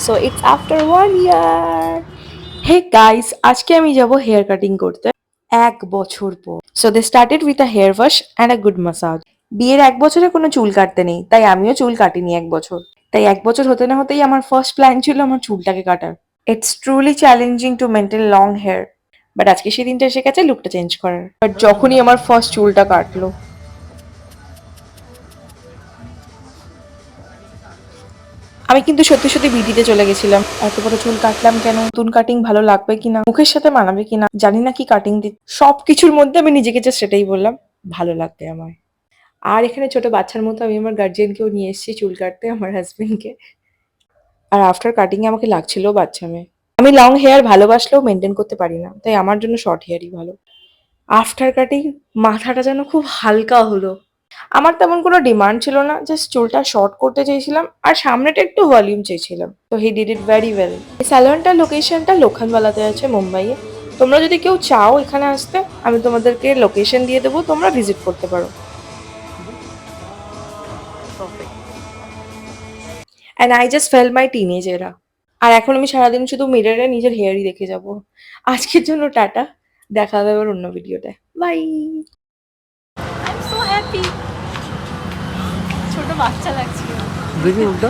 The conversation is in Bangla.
So it's after 1 year. Hey guys, আজকে আমি যাব হেয়ার কাটিং করতে 1 বছর পর। So they started with a hair wash and a good massage. বিয়ের 1 বছরে কোনো চুল কাটতে নেই, তাই আমিও চুল কাটিনি 1 বছর। তাই 1 বছর হতে না হতেই আমার ফার্স্ট প্ল্যান ছিল আমার চুলটাকে কাটার। It's truly challenging to maintain long hair, but আজকে সেই দিনটা এসে গেছে লুকটা চেঞ্জ করার। বাট যখনই আমার ফার্স্ট চুলটা কাটলো, আমি কিন্তু সত্যি সত্যি বিটিতে চলে গেছিলাম। এত বড় চুল কাটলাম কেন, নতুন কাটিং ভালো লাগবে কিনা, মুখের সাথে মানাবে কিনা, জানি না কি কাটিং দিই। সবকিছুর মধ্যে আমি নিজেকে জাস্ট সেটাই বললাম, ভালো লাগবে আমার। আর এখানে ছোট বাচ্চার মতো আমি আমার গার্জিয়ানকেও নিয়ে এসেছি চুল কাটতে, আমার হাজবেন্ডকে। আর আফটার কাটিং এ আমাকে লাগছিল বাচ্চা মেয়ে। আমি লং হেয়ার ভালোবাসলেও মেনটেন করতে পারি না, তাই আমার জন্য শর্ট হেয়ারই ভালো। আফটার কাটিং মাথাটা যেন খুব হালকা হলো। আমার তেমন কোনো ডিমান্ড ছিল না, জাস্ট চুলটা শর্ট করতে চেয়েছিলাম আর সামনেটা একটু ভলিউম চেয়েছিলাম। তো he did it very well. এই স্যালনটার লোকেশনটা লোখানওয়ালাতে আছে, মুম্বাইয়ে। তোমরা যদি কেউ চাও এখানে আসতে, আমি তোমাদেরকে লোকেশন দিয়ে দেবো, তোমরা ভিজিট করতে পারো। And I just fail my teenage এরা। আর এখন আমি সারাদিন শুধু মিররে নিজের হেয়ারই দেখে যাব। আজকের জন্য টাটা, দেখা হবে আবার অন্য ভিডিওতে। Bye. I am so happy. ছোট বাচ্চা লাগছিল। দেখি উল্টা